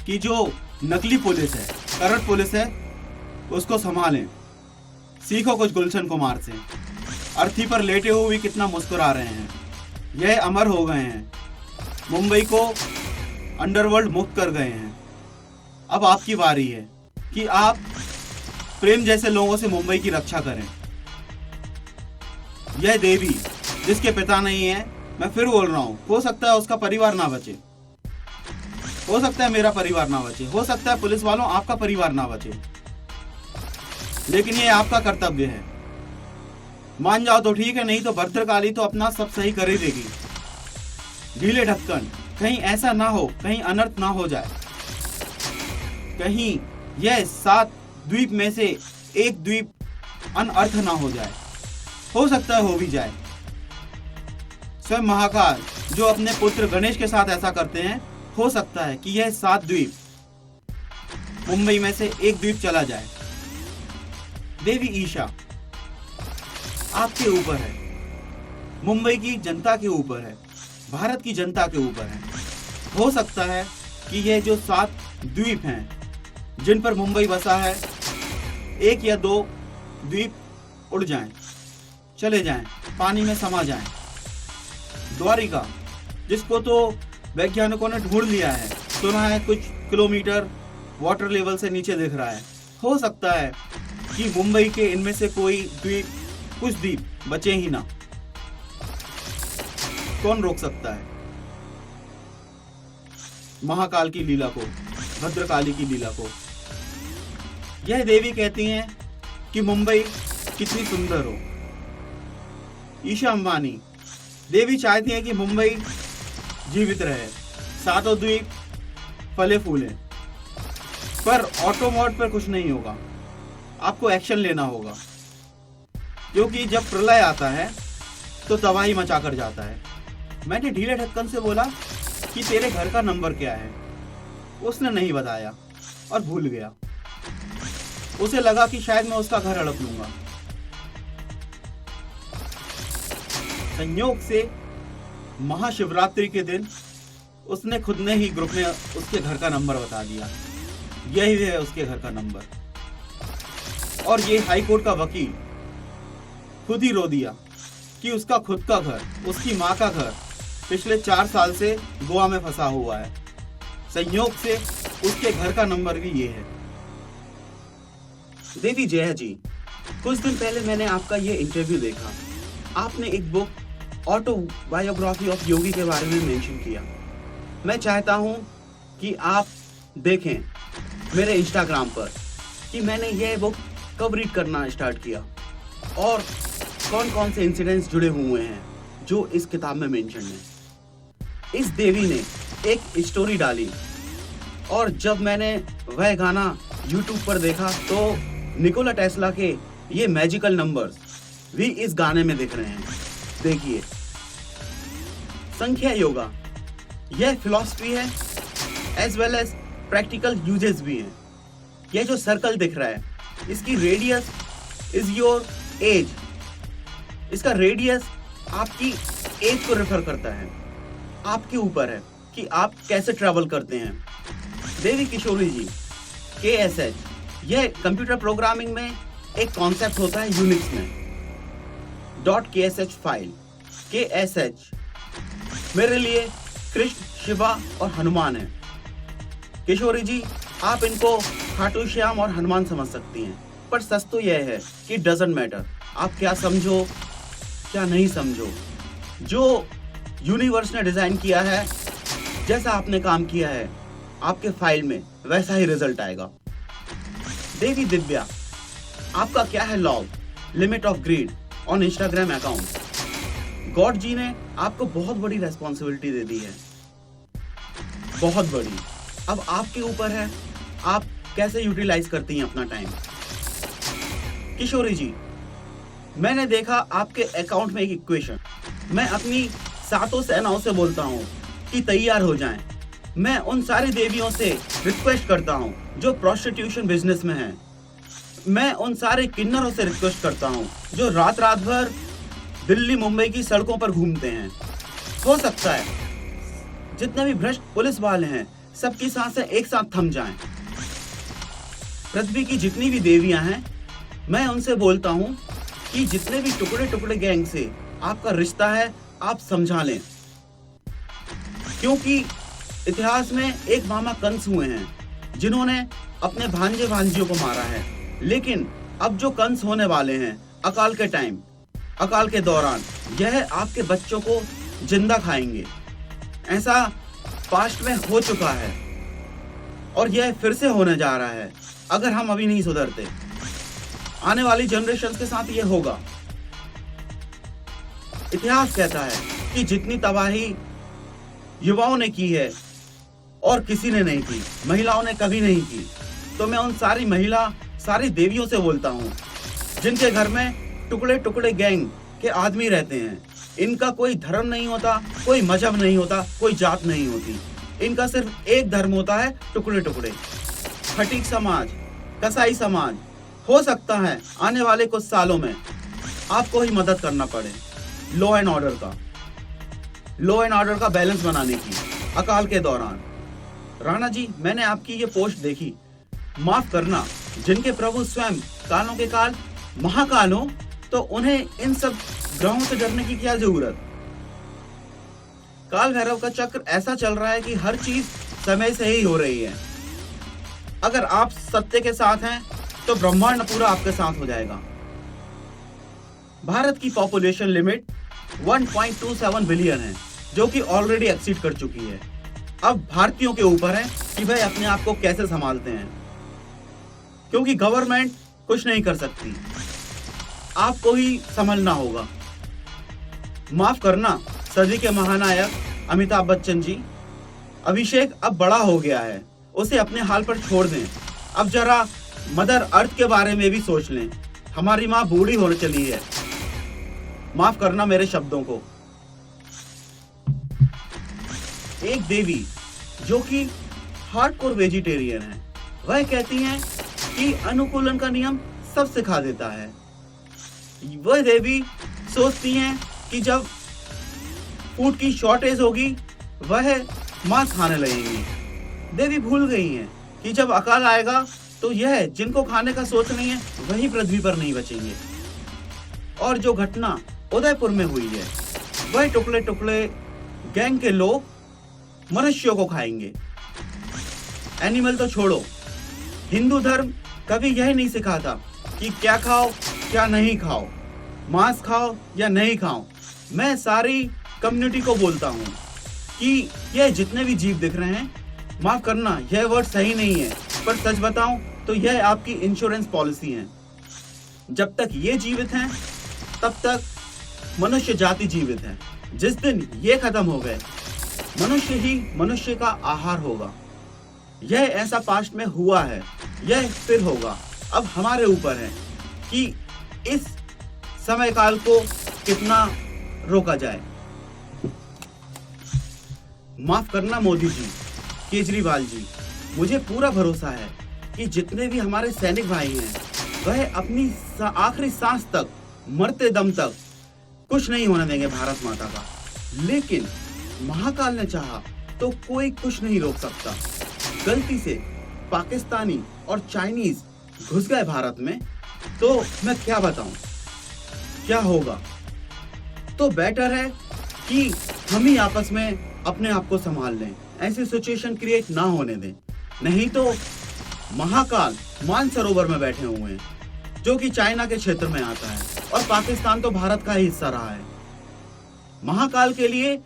कि जो नकली पुलिस है, करप्ट पुलिस है, उसको संभालें। सीखो कुछ गुलशन कुमार से। अर्थी पर लेटे हुए भी कितना मुस्कुरा रहे हैं। यह अमर हो गए हैं, मुंबई को अंडरवर्ल्ड मुक्त कर गए हैं। अब आपकी बारी है कि आप प्रेम जैसे लोगों से मुंबई की रक्षा करें। यह देवी जिसके पिता नहीं है, मैं फिर बोल रहा हूं, हो सकता है उसका परिवार ना बचे, हो सकता है मेरा परिवार ना बचे, हो सकता है पुलिस वालों आपका परिवार ना बचे, लेकिन ये आपका कर्तव्य है। मान जाओ तो ठीक है, नहीं तो भद्रकाली तो अपना सब सही कर ही देगी। ढीले ढक्कन, कहीं ऐसा ना हो, कहीं अनर्थ ना हो जाए, कहीं यह 7 द्वीप में से एक द्वीप अनर्थ ना हो जाए। हो सकता है हो भी जाए। स्वयं महाकाल जो अपने पुत्र गणेश के साथ ऐसा करते हैं, हो सकता है कि यह 7 द्वीप मुंबई में से एक द्वीप चला जाए। देवी ईशा आपके ऊपर है, मुंबई की जनता के ऊपर है, भारत की जनता के ऊपर है। हो सकता है कि यह जो 7 द्वीप हैं जिन पर मुंबई बसा है, 1 या 2 द्वीप उड़ जाएं, चले जाएं, पानी में समा जाएं। द्वारिका जिसको तो वैज्ञानिकों ने ढूंढ लिया है, सुना है कुछ किलोमीटर वाटर लेवल से नीचे दिख रहा है। हो सकता है कि मुंबई के इनमें से कोई द्वीप, कुछ द्वीप बचे ही ना। कौन रोक सकता है महाकाल की लीला को, भद्रकाली की लीला को? यह देवी कहती हैं कि मुंबई कितनी सुंदर हो। ईशा अंबानी देवी चाहती है कि मुंबई जीवित रहे, 7 द्वीप फले फूले, पर ऑटो मोड पर कुछ नहीं होगा, आपको एक्शन लेना होगा, क्योंकि जब प्रलय आता है तो तबाही मचा कर जाता है। मैंने ढीले ढक्कन से बोला कि तेरे घर का नंबर क्या है, उसने नहीं बताया और भूल गया। उसे लगा कि शायद मैं उसका घर हड़प लूंगा। संयोग से महाशिवरात्रि के दिन उसने खुद ने ही ग्रुप में उसके घर का नंबर बता दिया। यही है उसके घर का नंबर। और ये हाई कोर्ट का वकील खुद ही रो दिया कि उसका खुद का घर, उसकी माँ का घर पिछले 4 साल से गोवा में फंसा हुआ है। संयोग से उसके घर का नंबर भी ये है। देवी जया जी, कुछ दिन पहले मैंने आपका ये इंटरव्यू देखा। आपने एक बुक ऑटोबायोग्राफी ऑफ योगी के बारे में मेंशन किया। मैं चाहता हूं कि आप देखें मेरे इंस्टाग्राम पर कि मैंने यह बुक कब रीड करना स्टार्ट किया और कौन कौन से इंसिडेंट्स जुड़े हुए हैं जो इस किताब में मेंशन है। इस देवी ने एक स्टोरी डाली और जब मैंने वह गाना YouTube पर देखा तो निकोला टेस्ला के ये मैजिकल नंबर्स भी इस गाने में दिख रहे हैं। देखिए, संख्या योगा यह फिलॉसफी है as well as practical uses भी हैं। ये जो सर्कल दिख रहा है, इसकी रेडियस इज योर एज। इसका रेडियस आपकी एज को रेफर करता है। आपके ऊपर है कि आप कैसे ट्रैवल करते हैं। देवी किशोरी जी, KSH, यह कंप्यूटर प्रोग्रामिंग में एक कॉन्सेप्ट होता है यूनिक्स में। .ksh फाइल, KSH मेरे लिए कृष्ण, शिवा और हनुमान है। किशोरी जी, आप इनको खाटू श्याम और हनुमान समझ सकती हैं, पर सच तो यह है कि डजंट मैटर आप क्या समझो क्या नहीं समझो। जो यूनिवर्स ने डिजाइन किया है, जैसा आपने काम किया है, आपके फाइल में वैसा ही रिजल्ट आएगा। देवी दिव्या, आपका क्या है log, limit of greed on Instagram account. God ji ने आपको बहुत बड़ी रेस्पॉन्सिबिलिटी दे दी है, बहुत बड़ी। अब आपके ऊपर है आप कैसे यूटिलाइज करती हैं अपना टाइम। किशोरी जी, मैंने देखा आपके अकाउंट में एक इक्वेशन। मैं अपनी सातों सेनाओं से बोलता हूँ कि तैयार हो जाएं। मैं उन सारी देवियों से रिक्वेस्ट करता हूँ जो प्रोस्टिट्यूशन बिजनेस में हैं। मैं उन सारे किन्नरों से रिक्वेस्ट करता हूँ जो रात रात भर दिल्ली मुंबई की सड़कों पर घूमते हैं। हो सकता है जितने भी भ्रष्ट पुलिस वाले हैं, सबकी सांसें एक साथ थम जाएं। पृथ्वी की जितनी भी देवियां हैं, मैं उनसे बोलता हूं कि जितने भी टुकड़े टुकड़े गैंग से आपका रिश्ता है, आप समझा लें। क्योंकि इतिहास में एक मामा कंस हुए हैं जिन्होंने अपने भांजे भांजियों को मारा है, लेकिन अब जो कंस होने वाले हैं अकाल के टाइम, अकाल के दौरान, यह आपके बच्चों को जिंदा खाएंगे। ऐसा पास्ट में हो चुका है और यह फिर से होने जा रहा है अगर हम अभी नहीं सुधरते। आने वाली जनरेशन के साथ यह होगा। इतिहास कहता है कि जितनी तबाही युवाओं ने की है और किसी ने नहीं की, महिलाओं ने कभी नहीं की। तो मैं उन सारी देवियों से बोलता हूँ जिनके घर में टुकड़े टुकड़े गैंग के आदमी रहते हैं। इनका कोई धर्म नहीं होता, कोई मजहब नहीं होता, कोई जात नहीं होती। इनका सिर्फ एक धर्म होता है, टुकड़े टुकड़े। खटीक समाज, कसाई समाज। हो सकता है आने वाले कुछ सालों में आपको ही मदद करना पड़े लॉ एंड ऑर्डर का बैलेंस बनाने की अकाल के दौरान। राणा जी, मैंने आपकी ये पोस्ट देखी। माफ करना, जिनके प्रभु स्वयं कालों के काल महाकाल हो, तो उन्हें इन सब ग्रहों से डरने की क्या जरूरत। काल भैरव का चक्र ऐसा चल रहा है कि हर चीज समय से ही हो रही है। अगर आप सत्य के साथ हैं तो ब्रह्मांड पूरा आपके साथ हो जाएगा। भारत की पॉपुलेशन लिमिट 1.27 बिलियन है, जो कि ऑलरेडी एक्सीड कर चुकी है। अब भारतीयों के ऊपर है कि भाई अपने आप को कैसे संभालते हैं, क्योंकि गवर्नमेंट कुछ नहीं कर सकती, आपको ही संभलना होगा। माफ करना सदी के महानायक अमिताभ बच्चन जी, अभिषेक अब बड़ा हो गया है, उसे अपने हाल पर छोड़ दें। अब जरा मदर अर्थ के बारे में भी सोच लें। हमारी माँ बूढ़ी होने चली है। माफ करना मेरे शब्दों को। एक देवी जो कि हार्डकोर वेजिटेरियन है, वह कहती हैं कि अनुकूलन का नियम सब सिखा देता है। वह देवी सोचती हैं कि जब फूड की शॉर्टेज होगी वह मांस खाने लगेंगी। देवी भूल गई हैं कि जब अकाल आएगा तो यह जिनको खाने का सोच नहीं है वही पृथ्वी पर नहीं बचेंगे। और जो घटना उदयपुर में हुई है, वह टुकड़े टुकड़े गैंग के लोग मनुष्यों को खाएंगे। एनिमल तो छोड़ो, हिंदू धर्म कभी यह नहीं सिखाता कि क्या खाओ क्या नहीं खाओ, मांस खाओ या नहीं खाओ। मैं सारी कम्युनिटी को बोलता हूँ कि यह जितने भी जीव दिख रहे हैं, माफ करना यह वर्ड सही नहीं है, पर सच बताऊं तो यह आपकी इंश्योरेंस पॉलिसी है। जब तक ये जीवित हैं, तब तक मनुष्य जाति जीवित है। जिस दिन ये खत्म हो गए, मनुष्य ही मनुष्य का आहार होगा। यह ऐसा पास्ट में हुआ है, यह फिर होगा। अब हमारे ऊपर है कि इस समय काल को कितना रोका जाए। माफ करना मोदी जी, केजरीवाल जी, मुझे पूरा भरोसा है कि जितने भी हमारे सैनिक भाई हैं वह अपनी आखिरी सांस तक, मरते दम तक कुछ नहीं होने देंगे भारत माता का। लेकिन महाकाल ने चाहा तो कोई कुछ नहीं रोक सकता। गलती से पाकिस्तानी और चाइनीज घुस गए भारत में तो मैं क्या बताऊं क्या होगा। तो बेटर है कि हम ही आपस में अपने आप को संभाल लें, ऐसी सिचुएशन क्रिएट ना होने दें। नहीं तो महाकाल मानसरोवर में बैठे हुए हैं जो कि चाइना के क्षेत्र में आता है और पाकिस्तान तो भारत का ही हिस्सा रहा है। महाकाल के लिए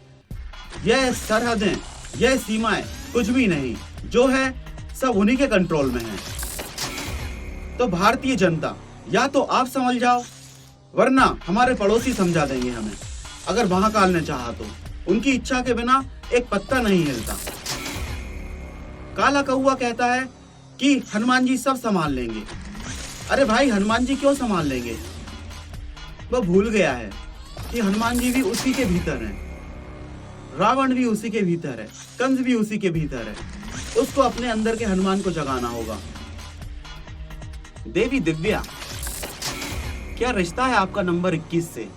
यह सरहदें, यह सीमाएं कुछ भी नहीं, जो है सब उन्हीं के कंट्रोल में है। तो भारतीय जनता या तो आप समझ जाओ, वरना हमारे पड़ोसी समझा देंगे हमें। अगर महाकाल ने चाहा तो उनकी इच्छा के बिना एक पत्ता नहीं हिलता। काला कौवा कहता है कि हनुमान जी सब संभाल लेंगे। अरे भाई, हनुमान जी क्यों संभाल लेंगे? वह भूल गया है कि हनुमान जी भी उसी के भीतर हैं, रावण भी उसी के भीतर है, कंस भी उसी के भीतर है। उसको अपने अंदर के हनुमान को जगाना होगा। देवी दिव्या, क्या रिश्ता है आपका नंबर 21 से,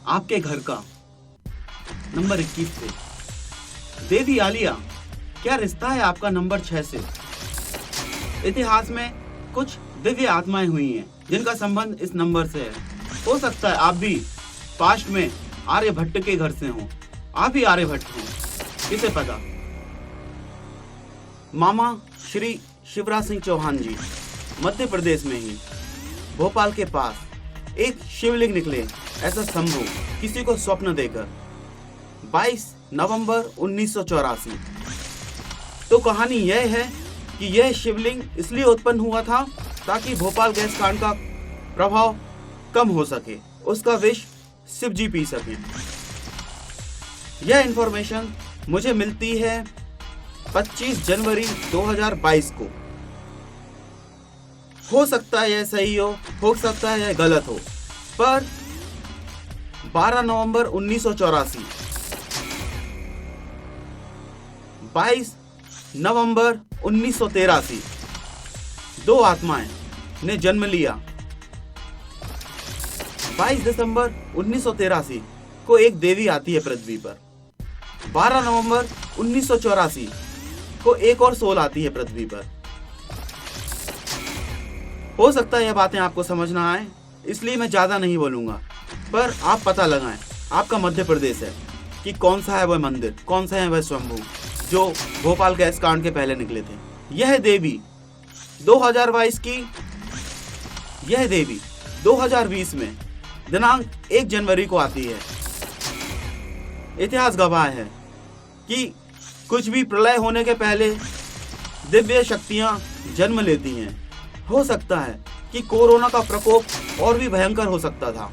आपके घर का नंबर 21 से? देवी आलिया, क्या रिश्ता है आपका नंबर 6 से? इतिहास में कुछ दिव्य आत्माएं हुई हैं जिनका संबंध इस नंबर से है। हो सकता है आप भी पास्ट में आर्यभट्ट के घर से हो, आप ही आर्यभट्ट हो, किसे पता। मामा श्री शिवराज सिंह चौहान जी मध्य प्रदेश में ही भोपाल के पास एक शिवलिंग निकले, ऐसा शंभू, किसी को स्वप्न देकर 22 नवंबर 1984। तो कहानी यह है कि यह शिवलिंग इसलिए उत्पन्न हुआ था ताकि भोपाल गैस कांड का प्रभाव कम हो सके, उसका विष शिव जी पी सके। यह इंफॉर्मेशन मुझे मिलती है 25 जनवरी 2022 को। हो सकता है यह सही हो सकता है यह गलत हो, पर 12 नवंबर 1984, 22 नवंबर 1983 दो आत्माएं ने जन्म लिया। 22 दिसंबर 1983 को एक देवी आती है पृथ्वी पर। 12 नवंबर 1984 को एक और सोल आती है पृथ्वी पर। हो सकता है यह बातें आपको समझ ना आए, इसलिए मैं ज्यादा नहीं बोलूंगा, पर आप पता लगाएं, आपका मध्य प्रदेश है, कि कौन सा है वह मंदिर, कौन सा है वह स्वयंभू जो भोपाल गैस कांड के पहले निकले थे। यह देवी 2022 की, यह देवी 2020 में दिनांक 1 जनवरी को आती है। इतिहास गवाह है कि कुछ भी प्रलय होने के पहले दिव्य शक्तियां जन्म लेती हैं। हो सकता है कि कोरोना का प्रकोप और भी भयंकर हो सकता था।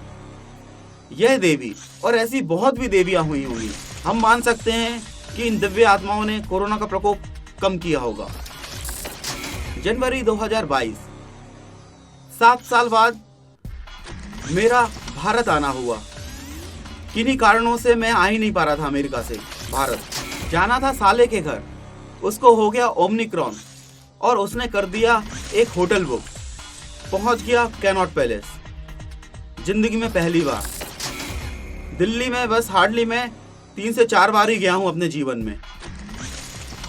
यह देवी और ऐसी बहुत भी देवियां हुई होंगी। हम मान सकते हैं कि इन दिव्य आत्माओं ने कोरोना का प्रकोप कम किया होगा। जनवरी 2022, 7 साल बाद मेरा भारत आना हुआ। किन्हीं कारणों से मैं आ ही नहीं पा रहा था अमेरिका से भारत। जाना था साले के घर, उसको हो गया ओमिक्रॉन और उसने कर दिया एक होटल बुक। पहुंच गया कैनॉट पैलेस। जिंदगी में पहली बार दिल्ली में, बस हार्डली मैं 3 से 4 बार ही गया हूं अपने जीवन में,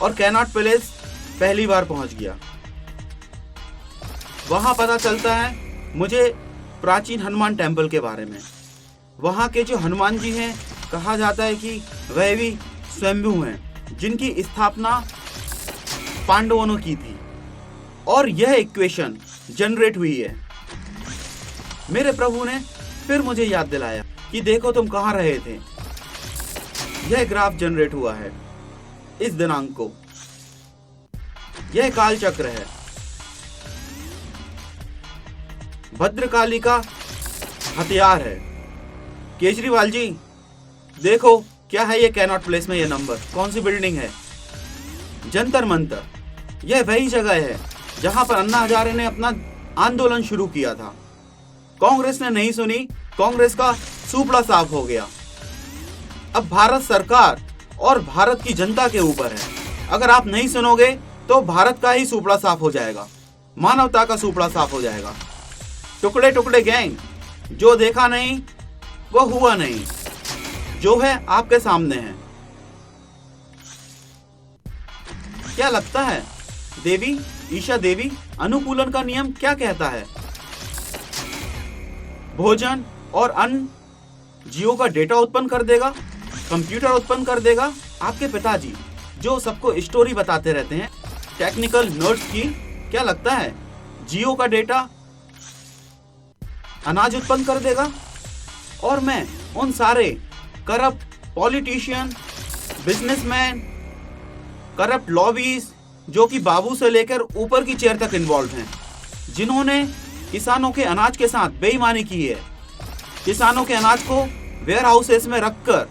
और कैनॉट पैलेस पहली बार पहुंच गया। वहां पता चलता है मुझे प्राचीन हनुमान टेम्पल के बारे में। वहां के जो हनुमान जी हैं, कहा जाता है कि वह भी स्वयंभू हैं, जिनकी स्थापना पांडवों ने की थी, और यह इक्वेशन जनरेट हुई है। मेरे प्रभु ने फिर मुझे याद दिलाया कि देखो तुम कहां रहे थे। यह ग्राफ जनरेट हुआ है इस दिनांक को। यह काल चक्र है। भद्रकाली का हथियार है। केजरीवाल जी देखो क्या है ये कैनॉट प्लेस में, ये नंबर कौन सी बिल्डिंग है? जंतर मंतर। यह वही जगह है जहां पर अन्ना हजारे ने अपना आंदोलन शुरू किया था। कांग्रेस ने नहीं सुनी, कांग्रेस का सुपड़ा साफ हो गया। अब भारत सरकार और भारत की जनता के ऊपर है अगर आप नहीं सुनोगे तो भारत का ही सुपड़ा साफ हो जाएगा, मानवता का सुपड़ा साफ हो जाएगा। टुकड़े टुकड़े गैंग, जो देखा नहीं वो हुआ नहीं, जो है आपके सामने है। क्या लगता है देवी ईशा देवी अनुकूलन का नियम क्या कहता है? भोजन और अन्न जीवों का डेटा उत्पन्न कर देगा, कंप्यूटर उत्पन्न कर देगा। आपके पिताजी जो सबको स्टोरी बताते रहते हैं, टेक्निकल नर्ड्स की, क्या लगता है जियो का डेटा अनाज उत्पन्न कर देगा? और मैं उन सारे corrupt politician, businessman, corrupt lobbies जो कि बाबू से लेकर ऊपर की चेयर तक इन्वॉल्व हैं, जिन्होंने किसानों के अनाज के साथ बेईमानी की है, किसानों के अनाज को वेयर हाउसेस में रखकर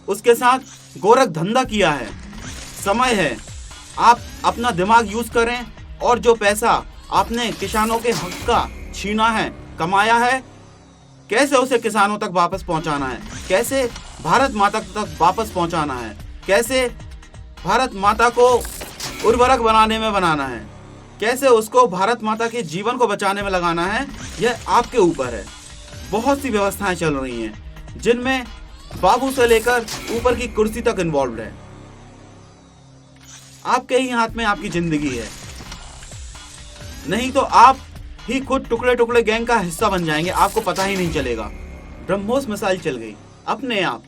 उसके साथ गोरख धंधा किया है। समय है आप अपना दिमाग यूज करें और जो पैसा आपने किसानों के हक का छीना है, कमाया है, कैसे उसे किसानों तक वापस पहुंचाना है, कैसे भारत माता तक वापस पहुंचाना है, कैसे भारत माता को उर्वरक बनाना है, कैसे उसको भारत माता के जीवन को बचाने में लगाना है, यह आपके ऊपर है। बहुत सी व्यवस्थाएं चल रही हैं जिनमें बाबू से लेकर ऊपर की कुर्सी तक इन्वॉल्व है। आपके ही हाथ में आपकी जिंदगी है, नहीं तो आप ही खुद टुकड़े टुकड़े गैंग का हिस्सा बन जाएंगे, आपको पता ही नहीं चलेगा। ब्रह्मोस मिसाइल चल गई अपने आप,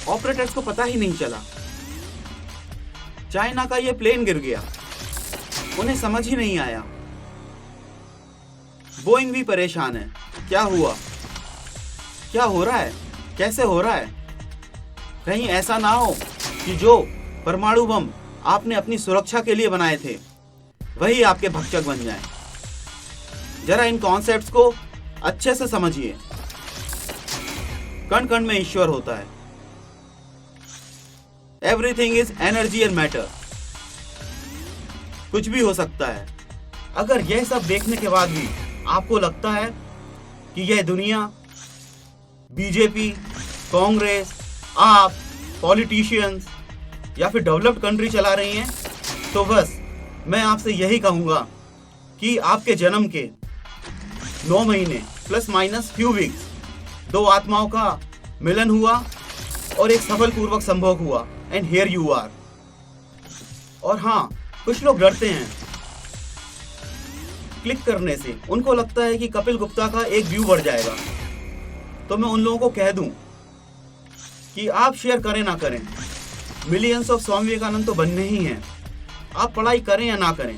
ऑपरेटर्स को पता ही नहीं चला। चाइना का ये प्लेन गिर गया, उन्हें समझ ही नहीं आया। बोइंग भी परेशान है, क्या हुआ, क्या हो रहा है, कैसे हो रहा है? कहीं ऐसा ना हो कि जो परमाणु बम आपने अपनी सुरक्षा के लिए बनाए थे वही आपके भक्षक बन जाएं। जरा इन कॉन्सेप्ट्स को अच्छे से समझिए। कण कण में ईश्वर होता है। Everything is energy and matter. कुछ भी हो सकता है। अगर यह सब देखने के बाद भी आपको लगता है कि यह दुनिया, बीजेपी, कांग्रेस, आप, पॉलिटिशियंस या फिर डेवलप्ड कंट्री चला रही हैं, तो बस मैं आपसे यही कहूंगा कि आपके जन्म के 9 महीने प्लस माइनस फ्यू वीक्स, 2 आत्माओं का मिलन हुआ और एक सफलपूर्वक संभोग हुआ, एंड हियर यू आर। और हाँ, कुछ लोग डरते हैं क्लिक करने से, उनको लगता है कि कपिल गुप्ता का एक व्यू बढ़ जाएगा। तो मैं उन लोगों को कह दूं कि आप शेयर करें ना करें, मिलियंस ऑफ स्वामी विवेकानंद तो बनने ही हैं। आप पढ़ाई करें या ना करें,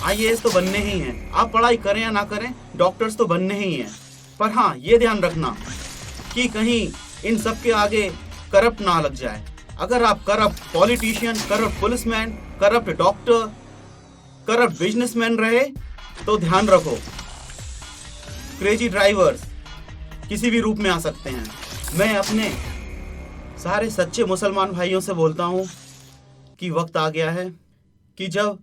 IAS तो बनने ही हैं। आप पढ़ाई करें या ना करें, डॉक्टर्स तो बनने ही हैं। पर हाँ, ये ध्यान रखना कि कहीं इन सब के आगे करप्ट ना लग जाए। अगर आप corrupt politician, corrupt policeman, corrupt doctor, corrupt businessman रहे तो ध्यान रखो, क्रेजी ड्राइवर्स किसी भी रूप में आ सकते हैं। मैं अपने सारे सच्चे मुसलमान भाइयों से बोलता हूँ कि वक्त आ गया है कि जब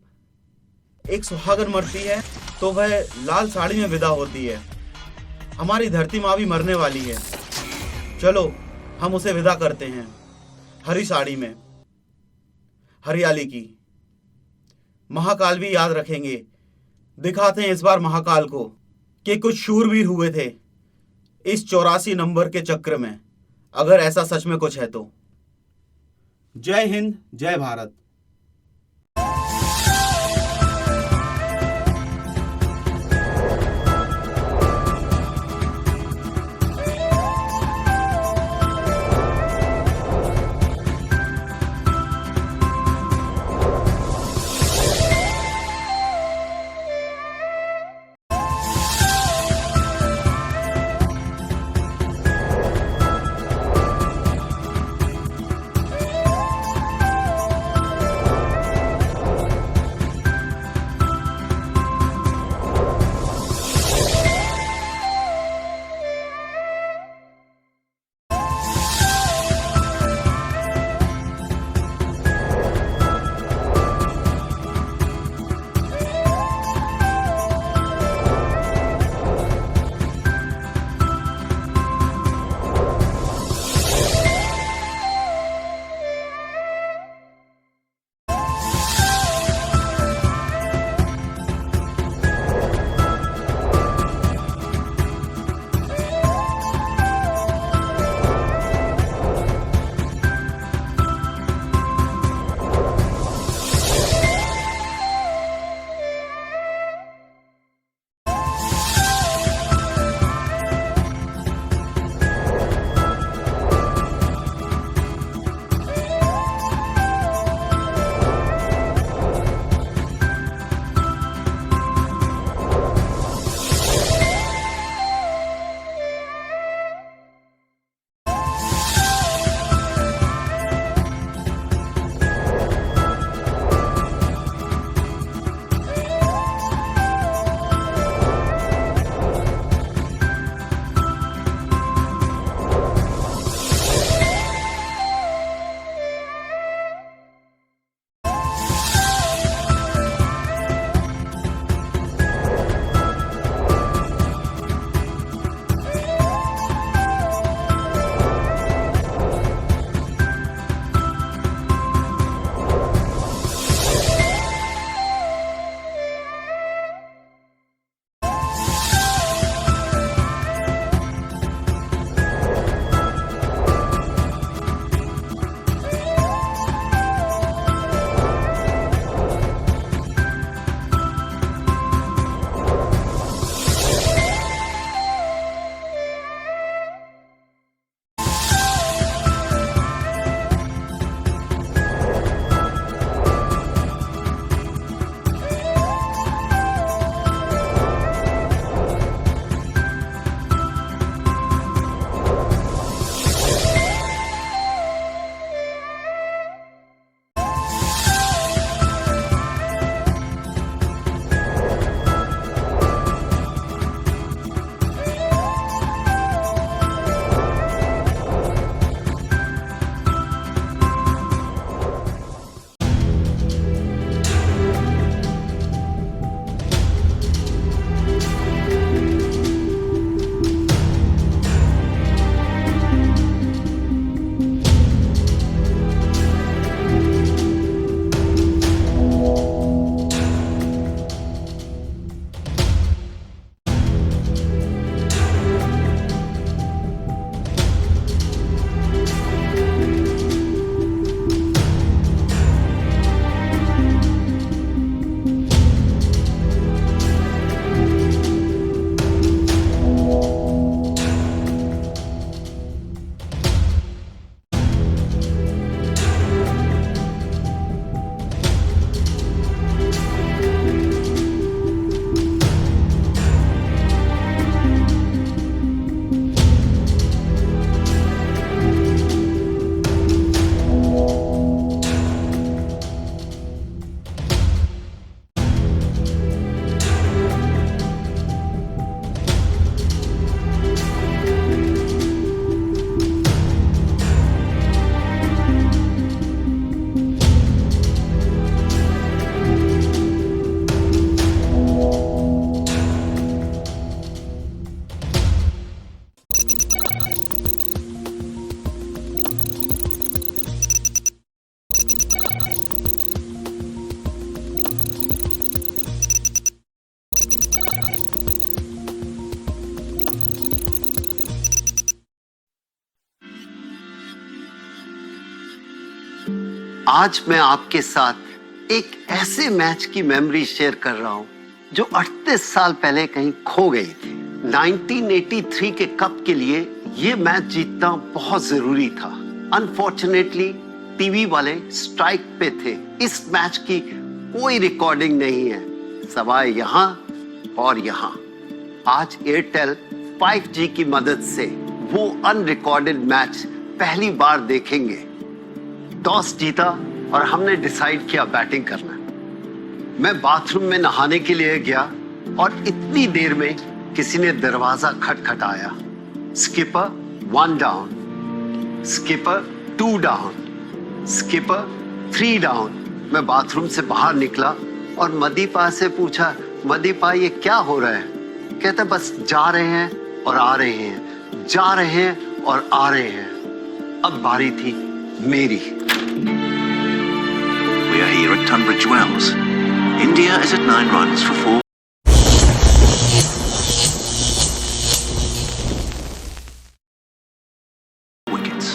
एक सुहागन मरती है तो वह लाल साड़ी में विदा होती है। हमारी धरती माँ भी मरने वाली है, चलो हम उसे विदा करते हैं हरी साड़ी में, हरियाली की। महाकाल भी याद रखेंगे, दिखाते हैं इस बार महाकाल को कि कुछ शूरवीर हुए थे इस 84 नंबर के चक्र में, अगर ऐसा सच में कुछ है तो। जय हिंद, जय भारत। आज मैं आपके साथ एक ऐसे मैच की मेमोरी शेयर कर रहा हूं जो 38 साल पहले कहीं खो गई थी। 1983 के कप के लिए ये मैच जीतना बहुत जरूरी था। अनफॉर्चुनेटली टीवी वाले स्ट्राइक पे थे। इस मैच की कोई रिकॉर्डिंग नहीं है, सवाए यहाँ और यहाँ। आज एयरटेल 5G की मदद से वो अनरिकॉर्डेड मैच पहली बार देखेंगे। टॉस जीता और हमने डिसाइड किया बैटिंग करना। मैं बाथरूम में नहाने के लिए गया और इतनी देर में किसी ने दरवाजा खटखटाया। Skipper 1 down, skipper 2 down, skipper 3 down. मैं बाथरूम से बाहर निकला और मदीपा से पूछा, मदीपा ये क्या हो रहा है? कहता बस जा रहे हैं और आ रहे हैं, जा रहे हैं और आ रहे हैं। अब बारी थी मेरी। We are here at Tunbridge Wells. India is at 9 runs for 4. wickets.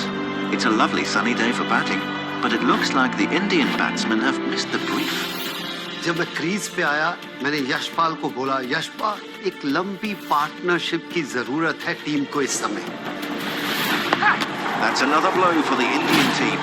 It's a lovely sunny day for batting, but it looks like the Indian batsmen have missed the brief. जब मैं क्रीज पे आया, मैंने यशपाल को बोला, यशपाल एक लंबी पार्टनरशिप की जरूरत है टीम को इस समय। That's another blow for the Indian team.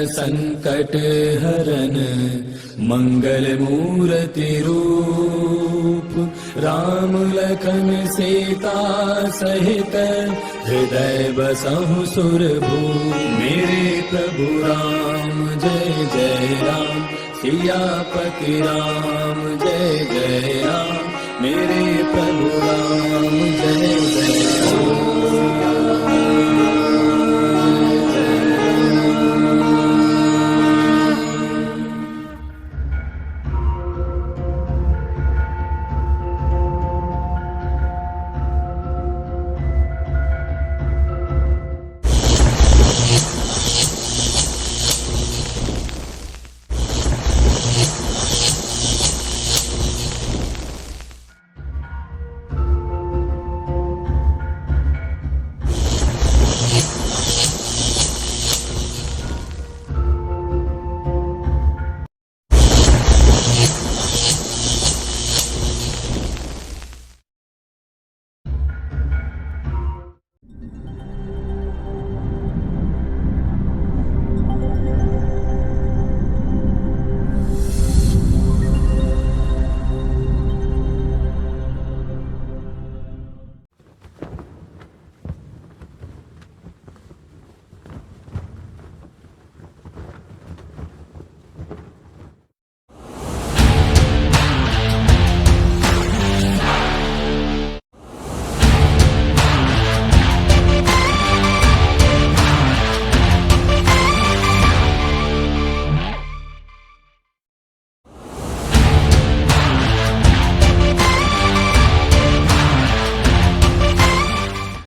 संकट हरन मंगल मूर्ति रूप राम लखन सीता सहित हृदय बसहु सुरभूप। मेरे प्रभु राम जय जय राम, सियापति राम जय जय राम, मेरे प्रभु राम जय